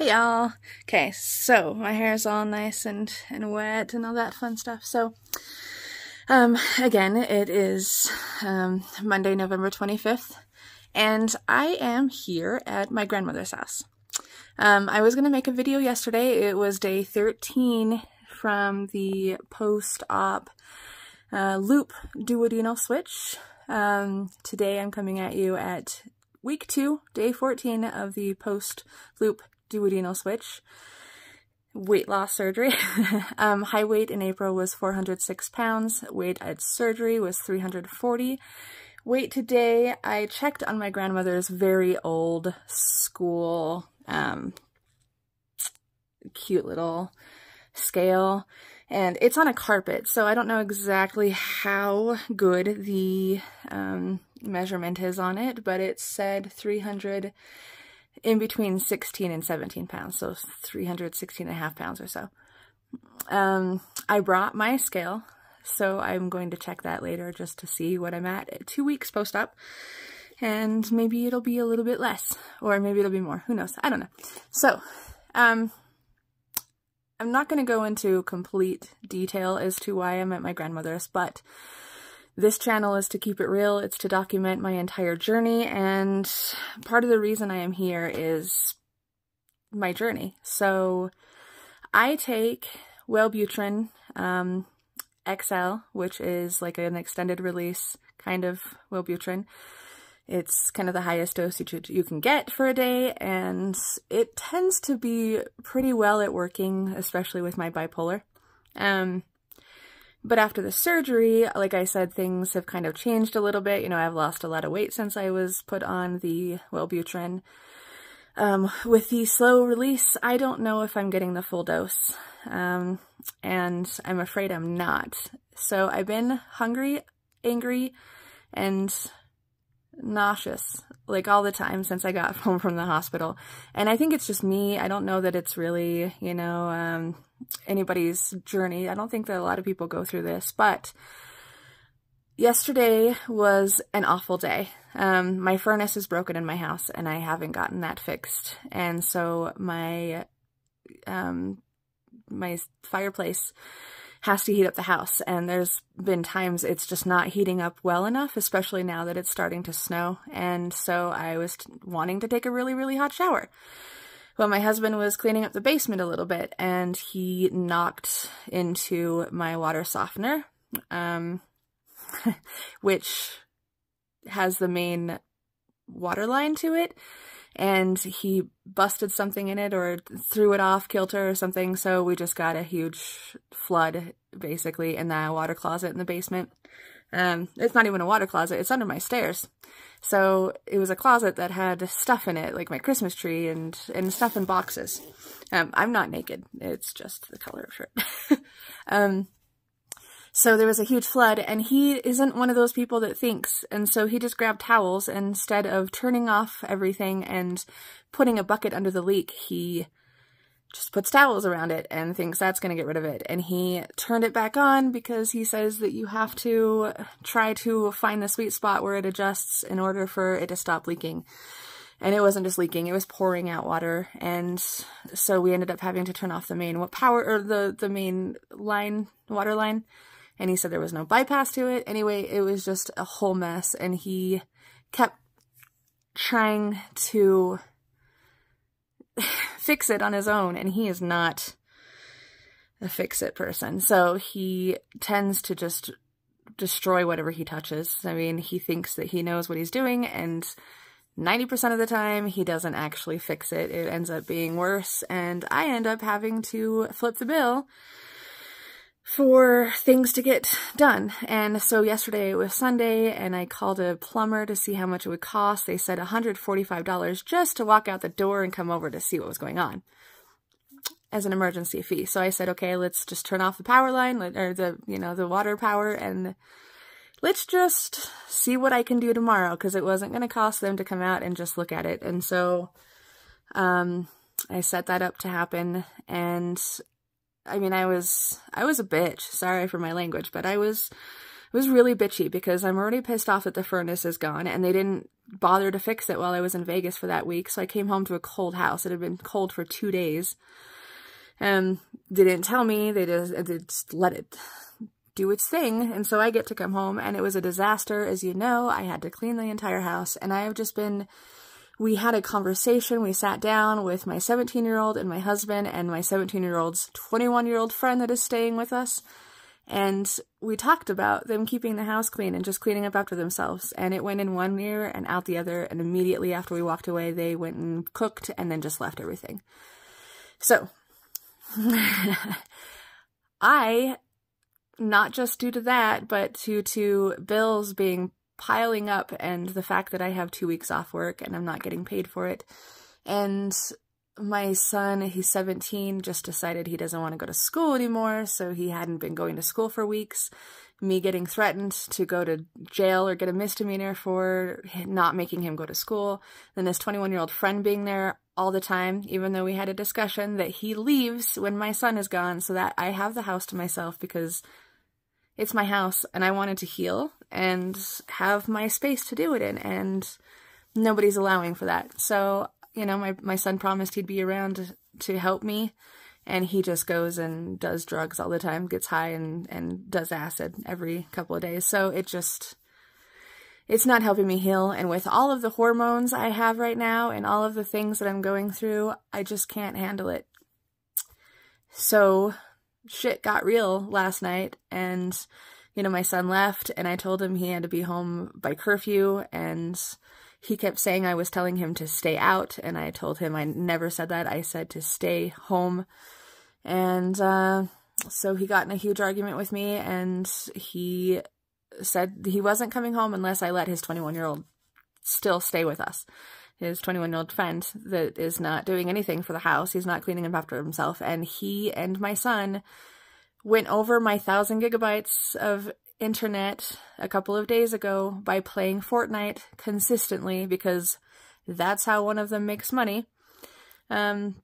Hey y'all. Okay, so my hair's all nice and wet and all that fun stuff. So, again, it is Monday, November 25th, and I am here at my grandmother's house. I was gonna make a video yesterday. It was day 13 from the post-op loop duodenal switch. Today I'm coming at you at week 2, day 14 of the post-loop duodenal switch. Weight loss surgery. High weight in April was 406 pounds. Weight at surgery was 340. Weight today, I checked on my grandmother's very old school, cute little scale, and it's on a carpet, so I don't know exactly how good the measurement is on it, but it said 300 in between 16 and 17 pounds, so 316 and a half pounds or so. I brought my scale, so I'm going to check that later just to see what I'm at 2 weeks post-op, and maybe it'll be a little bit less, or maybe it'll be more, who knows, I don't know. So, I'm not going to go into complete detail as to why I'm at my grandmother's, but this channel is to keep it real. It's to document my entire journey, and part of the reason I am here is my journey. So I take Wellbutrin XL, which is like an extended release kind of Wellbutrin. It's kind of the highest dosage you can get for a day, and it tends to be pretty well at working, especially with my bipolar. But after the surgery, like I said, things have kind of changed a little bit. You know, I've lost a lot of weight since I was put on the Wellbutrin. With the slow release, I don't know if I'm getting the full dose, and I'm afraid I'm not. So I've been hungry, angry, and nauseous like all the time since I got home from the hospital. And I think it's just me. I don't know that it's really, you know, anybody's journey. I don't think that a lot of people go through this, but yesterday was an awful day. My furnace is broken in my house and I haven't gotten that fixed. And so my fireplace has to heat up the house, and there's been times it's just not heating up well enough, especially now that it's starting to snow, and so I was wanting to take a really, really hot shower. Well, my husband was cleaning up the basement a little bit, and he knocked into my water softener, which has the main water line to it, and he busted something in it or threw it off kilter or something, so we just got a huge flood, basically, in the water closet in the basement. It's not even a water closet, it's under my stairs. So it was a closet that had stuff in it, like my Christmas tree and stuff in boxes. I'm not naked, it's just the color of shirt. So there was a huge flood, and he isn't one of those people that thinks, and so he just grabbed towels, and instead of turning off everything and putting a bucket under the leak, he just puts towels around it and thinks that's going to get rid of it. And he turned it back on because he says that you have to try to find the sweet spot where it adjusts in order for it to stop leaking. And it wasn't just leaking, it was pouring out water, and so we ended up having to turn off the main the main line, water line. And he said there was no bypass to it. Anyway, it was just a whole mess, and he kept trying to fix it on his own, and he is not a fix-it person. So he tends to just destroy whatever he touches. I mean, he thinks that he knows what he's doing, and 90% of the time, he doesn't actually fix it. It ends up being worse, and I end up having to flip the bill for things to get done. And so yesterday it was Sunday, and I called a plumber to see how much it would cost. They said $145 just to walk out the door and come over to see what was going on as an emergency fee. So I said, okay, let's just turn off the power line, or the water power, and let's just see what I can do tomorrow, because it wasn't going to cost them to come out and just look at it. And so I set that up to happen, and I mean, I was a bitch. Sorry for my language, but I was was really bitchy because I'm already pissed off that the furnace is gone and they didn't bother to fix it while I was in Vegas for that week. So I came home to a cold house. It had been cold for 2 days. They didn't tell me. They just let it do its thing. And so I get to come home and it was a disaster. As you know, I had to clean the entire house, and I have just been, we had a conversation. We sat down with my 17-year-old and my husband and my 17-year-old's 21-year-old friend that is staying with us. And we talked about them keeping the house clean and just cleaning up after themselves. And it went in one ear and out the other. And immediately after we walked away, they went and cooked and then just left everything. So I, not just due to that, but due to bills being piling up and the fact that I have 2 weeks off work and I'm not getting paid for it. And my son, he's 17, just decided he doesn't want to go to school anymore, so he hadn't been going to school for weeks. Me getting threatened to go to jail or get a misdemeanor for not making him go to school. Then this 21-year-old friend being there all the time, even though we had a discussion that he leaves when my son is gone so that I have the house to myself because it's my house and I wanted to heal and have my space to do it in, and nobody's allowing for that. So, you know, my son promised he'd be around to help me, and he just goes and does drugs all the time, gets high and does acid every couple of days. So it's not helping me heal. And with all of the hormones I have right now and all of the things that I'm going through, I just can't handle it. So shit got real last night, and, you know, my son left and I told him he had to be home by curfew, and he kept saying I was telling him to stay out, and I told him I never said that. I said to stay home. And so he got in a huge argument with me, and he said he wasn't coming home unless I let his 21-year-old still stay with us. His 21-year-old friend that is not doing anything for the house. He's not cleaning up after himself. And he and my son went over my 1,000 gigabytes of internet a couple of days ago by playing Fortnite consistently, because that's how one of them makes money. And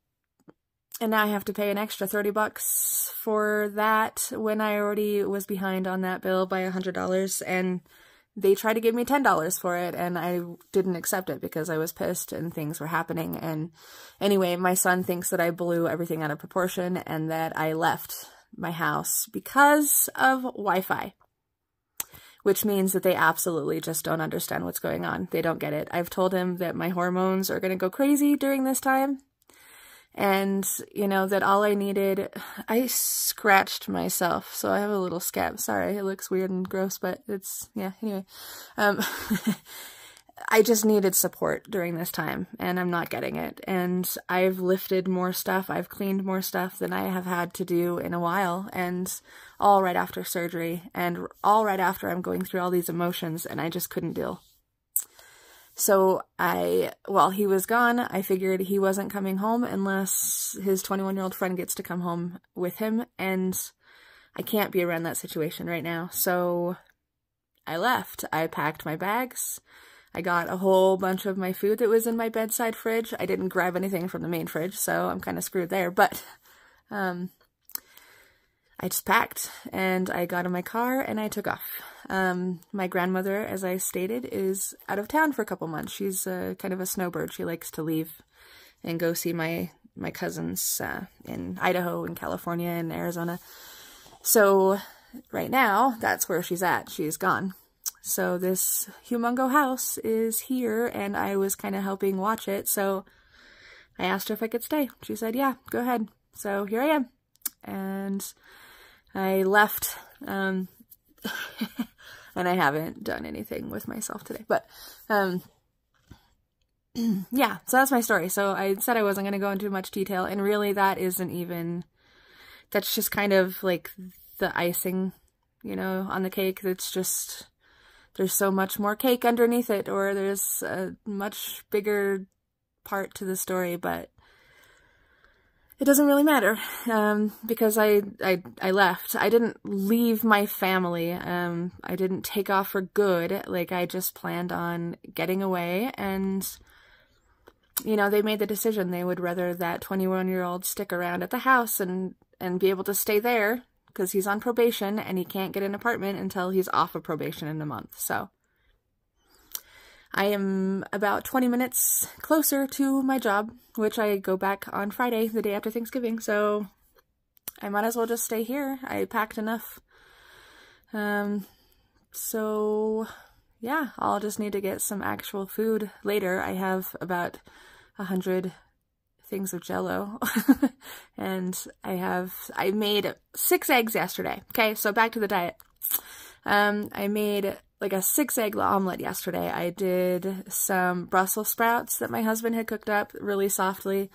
now I have to pay an extra $30 for that when I already was behind on that bill by $100, and they tried to give me $10 for it, and I didn't accept it because I was pissed and things were happening. And anyway, my son thinks that I blew everything out of proportion and that I left my house because of Wi-Fi, which means that they absolutely just don't understand what's going on. They don't get it. I've told him that my hormones are going to go crazy during this time. And, you know, that all I needed, I scratched myself, so I have a little scab. Sorry, it looks weird and gross, but it's, yeah, anyway. I just needed support during this time, and I'm not getting it. And I've lifted more stuff, I've cleaned more stuff than I have had to do in a while, and all right after surgery, and all right after I'm going through all these emotions, and I just couldn't deal. So while he was gone, I figured he wasn't coming home unless his 21-year-old friend gets to come home with him, and I can't be around that situation right now. So I left. I packed my bags. I got a whole bunch of my food that was in my bedside fridge. I didn't grab anything from the main fridge, so I'm kind of screwed there, but I just packed, and I got in my car, and I took off. My grandmother, as I stated, is out of town for a couple months. She's kind of a snowbird. She likes to leave and go see my cousins in Idaho and California and Arizona. So right now, that's where she's at. She's gone. So this humongo house is here, and I was kind of helping watch it, so I asked her if I could stay. She said, yeah, go ahead. So here I am. And I left, and I haven't done anything with myself today, but, yeah, so that's my story. So I said I wasn't going to go into much detail, and really that isn't even, that's just kind of like the icing, you know, on the cake. That's just, there's so much more cake underneath it, or there's a much bigger part to the story, but it doesn't really matter, because I left. I didn't leave my family. I didn't take off for good. Like, I just planned on getting away, and, you know, they made the decision. They would rather that 21-year-old stick around at the house and be able to stay there, because he's on probation and he can't get an apartment until he's off of probation in a month. So I am about 20 minutes closer to my job, which I go back on Friday, the day after Thanksgiving, so I might as well just stay here. I packed enough. So yeah, I'll just need to get some actual food later. I have about 100 things of Jell-O and I made 6 eggs yesterday. Okay, so back to the diet. I made like a 6-egg omelet yesterday. I did some Brussels sprouts that my husband had cooked up really softly,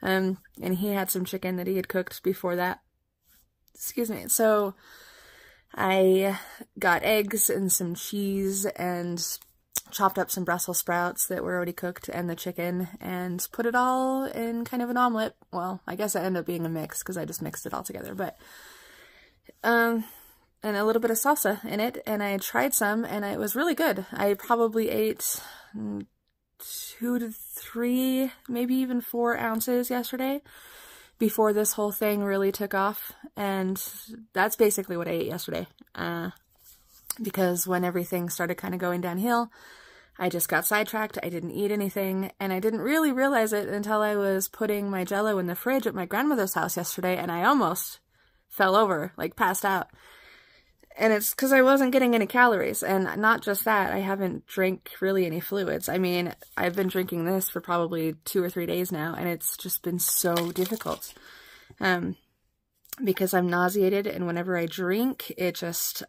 and he had some chicken that he had cooked before that. Excuse me. So I got eggs and some cheese and chopped up some Brussels sprouts that were already cooked and the chicken and put it all in kind of an omelet. Well, I guess it ended up being a mix because I just mixed it all together, but and a little bit of salsa in it, and I tried some and it was really good. I probably ate 2 to 3, maybe even 4 ounces yesterday before this whole thing really took off, and that's basically what I ate yesterday. Because when everything started kind of going downhill, I just got sidetracked. I didn't eat anything, and I didn't really realize it until I was putting my Jell-O in the fridge at my grandmother's house yesterday, and I almost fell over, like passed out. And it's because I wasn't getting any calories, and not just that, I haven't drank really any fluids. I mean, I've been drinking this for probably 2 or 3 days now, and it's just been so difficult. Because I'm nauseated, and whenever I drink, it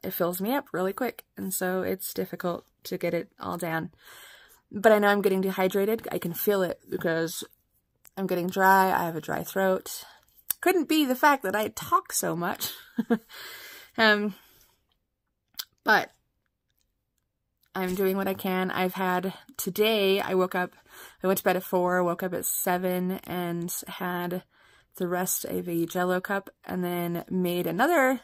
fills me up really quick, and so it's difficult to get it all down. But I know I'm getting dehydrated. I can feel it because I'm getting dry. I have a dry throat. Couldn't be the fact that I talk so much. But I'm doing what I can. Today, I went to bed at 4, woke up at 7, and had the rest of a Jell-O cup, and then made another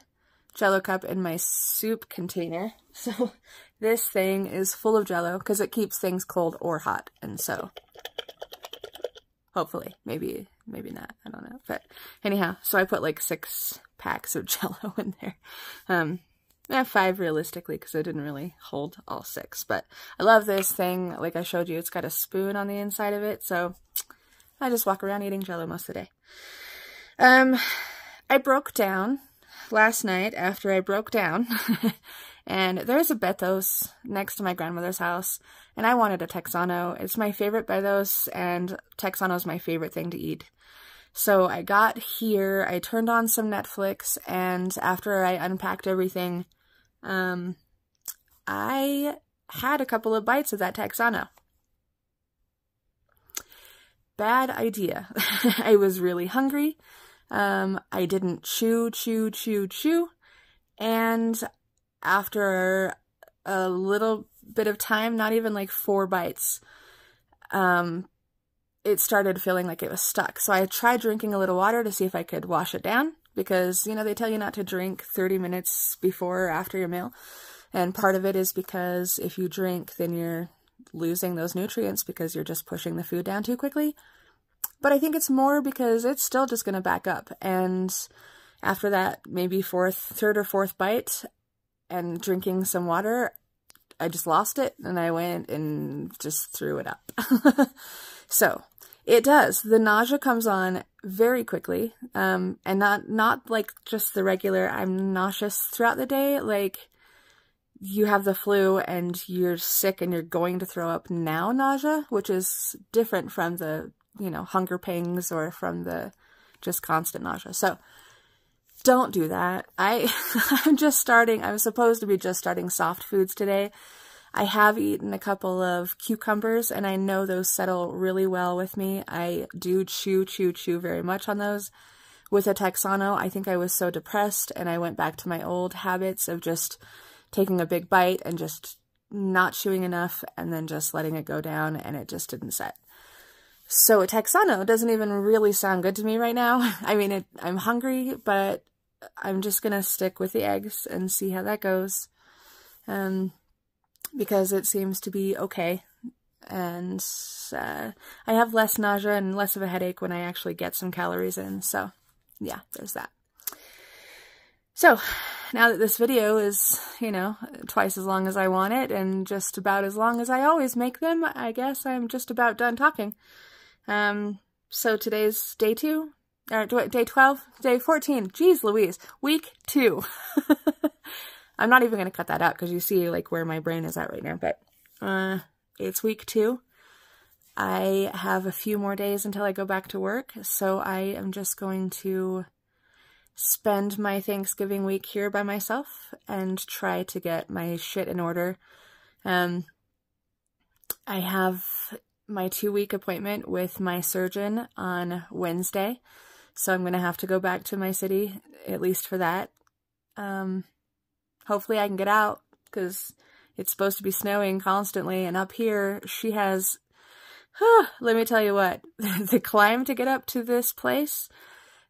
Jell-O cup in my soup container. So this thing is full of Jell-O because it keeps things cold or hot, and so hopefully, maybe not, I don't know. But anyhow, so I put like 6 packs of Jell-O in there. 5 realistically, because I didn't really hold all 6. But I love this thing. Like I showed you, it's got a spoon on the inside of it, so I just walk around eating Jell-O most of the day. I broke down last night after I broke down, and there's a Betos next to my grandmother's house, and I wanted a Texano. It's my favorite Betos, and Texano's my favorite thing to eat. So I got here, I turned on some Netflix, and after I unpacked everything, I had a couple of bites of that Texano. Bad idea. I was really hungry. I didn't chew, and after a little bit of time, not even like 4 bites, it started feeling like it was stuck. So I tried drinking a little water to see if I could wash it down, because, you know, they tell you not to drink 30 minutes before or after your meal. And part of it is because if you drink, then you're losing those nutrients because you're just pushing the food down too quickly. But I think it's more because it's still just going to back up. And after that, maybe 3rd or 4th bite and drinking some water, I just lost it, and I went and just threw it up. So it does. The nausea comes on very quickly, and not like just the regular I'm nauseous throughout the day, like you have the flu and you're sick and you're going to throw up now nausea, which is different from the, you know, hunger pangs or from the just constant nausea. So don't do that. I was supposed to be just starting soft foods today. I have eaten a couple of cucumbers, and I know those settle really well with me. I do chew very much on those. With a Texano, I think I was so depressed, and I went back to my old habits of just taking a big bite and just not chewing enough, and then just letting it go down, and it just didn't set. So a Texano doesn't even really sound good to me right now. I mean, I'm hungry, but I'm just gonna stick with the eggs and see how that goes. Because it seems to be okay, and I have less nausea and less of a headache when I actually get some calories in, so yeah, there's that. So now that this video is, you know, twice as long as I want it and just about as long as I always make them, I guess I'm just about done talking. So today's day 2, or day 12, day 14. Jeez Louise, week 2. I'm not even going to cut that out because you see like where my brain is at right now, but it's week 2. I have a few more days until I go back to work, so I am just going to spend my Thanksgiving week here by myself and try to get my shit in order. I have my 2-week appointment with my surgeon on Wednesday, so I'm going to have to go back to my city, at least for that. Hopefully I can get out, because it's supposed to be snowing constantly, and up here she has, let me tell you what, the climb to get up to this place,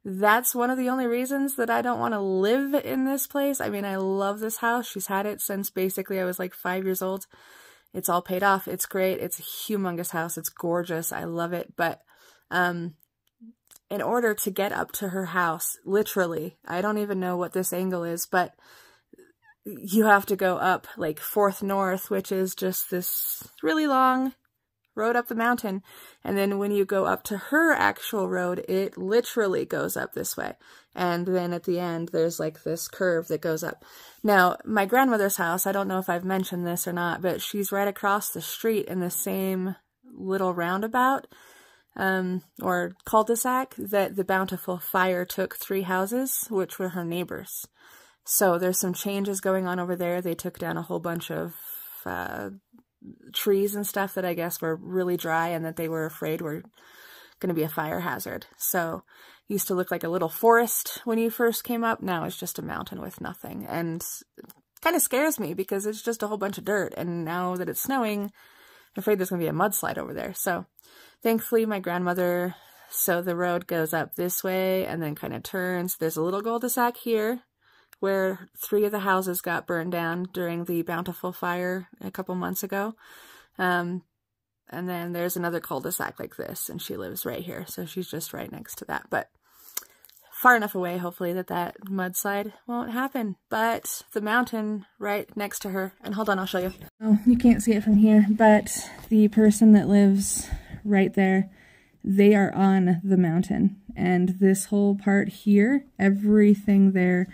that's one of the only reasons that I don't want to live in this place. I mean, I love this house. She's had it since basically I was like 5 years old. It's all paid off. It's great. It's a humongous house. It's gorgeous. I love it. But in order to get up to her house, literally, I don't even know what this angle is, but you have to go up like 4th North, which is just this really long road up the mountain. And then when you go up to her actual road, it literally goes up this way. And then at the end, there's like this curve that goes up. Now, my grandmother's house, I don't know if I've mentioned this or not, but she's right across the street in the same little roundabout, or cul-de-sac, that the Bountiful Fire took 3 houses, which were her neighbors. So there's some changes going on over there. They took down a whole bunch of trees and stuff that I guess were really dry and that they were afraid were going to be a fire hazard. So it used to look like a little forest when you first came up. Now it's just a mountain with nothing. And it kind of scares me because it's just a whole bunch of dirt. And now that it's snowing, I'm afraid there's going to be a mudslide over there. So thankfully my grandmother, so the road goes up this way and then kind of turns. There's a little cul-de-sac here where 3 of the houses got burned down during the Bountiful Fire a couple months ago. And then there's another cul-de-sac like this, and she lives right here, so she's just right next to that. But far enough away, hopefully, that mudslide won't happen. But the mountain right next to her, and hold on, I'll show you. Oh, you can't see it from here, but the person that lives right there, they are on the mountain. And this whole part here, everything there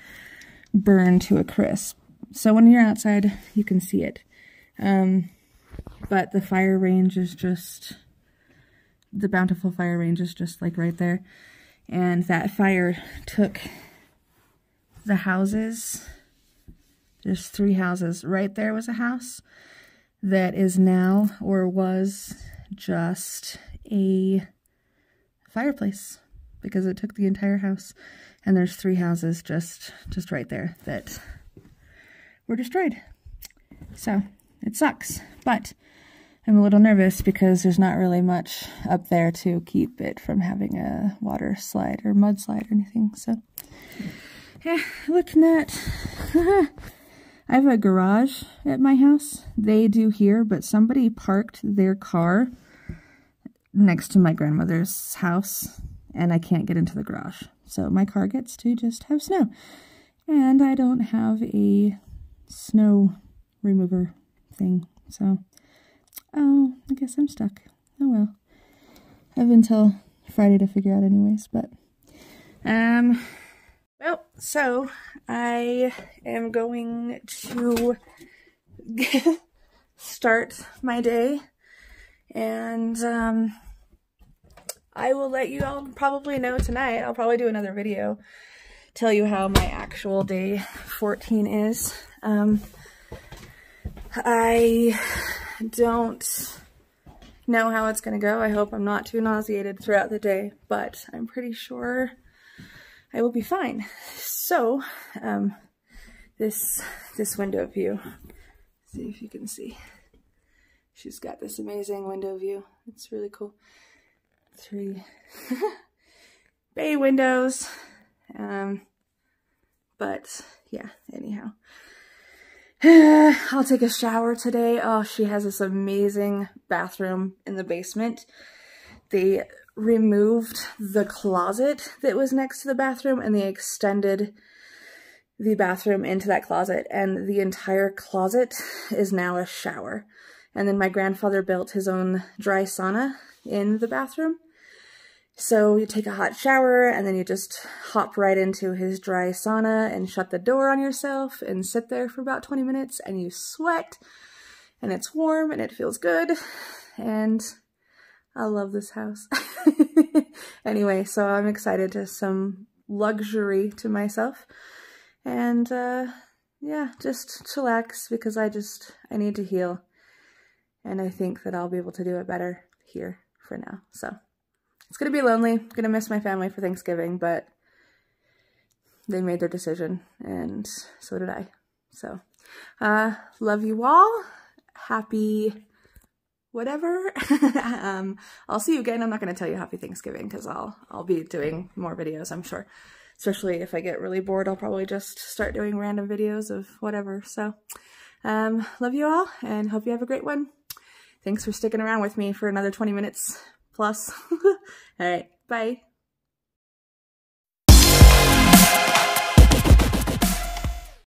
burned to a crisp. So when you're outside, you can see it. But the fire range is just, the Bountiful Fire range is just like right there. And that fire took the houses. There's 3 houses. Right there was a house that is now, or was, just a fireplace because it took the entire house. And there's 3 houses just right there that were destroyed. So it sucks, but I'm a little nervous because there's not really much up there to keep it from having a water slide or mudslide or anything. So yeah, looking at, I have a garage at my house. They do here, but somebody parked their car next to my grandmother's house and I can't get into the garage. So my car gets to just have snow. And I don't have a snow remover thing. So, oh, I guess I'm stuck. Oh well. I have until Friday to figure out anyways, but, well, so I am going to start my day, and, I will let you all probably know tonight. I'll probably do another video, tell you how my actual day 14 is. I don't know how it's going to go. I hope I'm not too nauseated throughout the day, but I'm pretty sure I will be fine. So, this window view, see if you can see. She's got this amazing window view. It's really cool. 3 bay windows. But yeah, anyhow. I'll take a shower today. Oh, she has this amazing bathroom in the basement. They removed the closet that was next to the bathroom and they extended the bathroom into that closet, and the entire closet is now a shower. And then my grandfather built his own dry sauna in the bathroom. So you take a hot shower and then you just hop right into his dry sauna and shut the door on yourself and sit there for about 20 minutes and you sweat and it's warm and it feels good. And I love this house. Anyway, so I'm excited to some luxury to myself. And yeah, just chillax because I need to heal. And I think that I'll be able to do it better here for now. So it's going to be lonely. I'm going to miss my family for Thanksgiving, but they made their decision and so did I. So love you all. Happy whatever. I'll see you again. I'm not going to tell you happy Thanksgiving because I'll be doing more videos, I'm sure. Especially if I get really bored, I'll probably just start doing random videos of whatever. So love you all and hope you have a great one. Thanks for sticking around with me for another 20 minutes plus. All right, bye.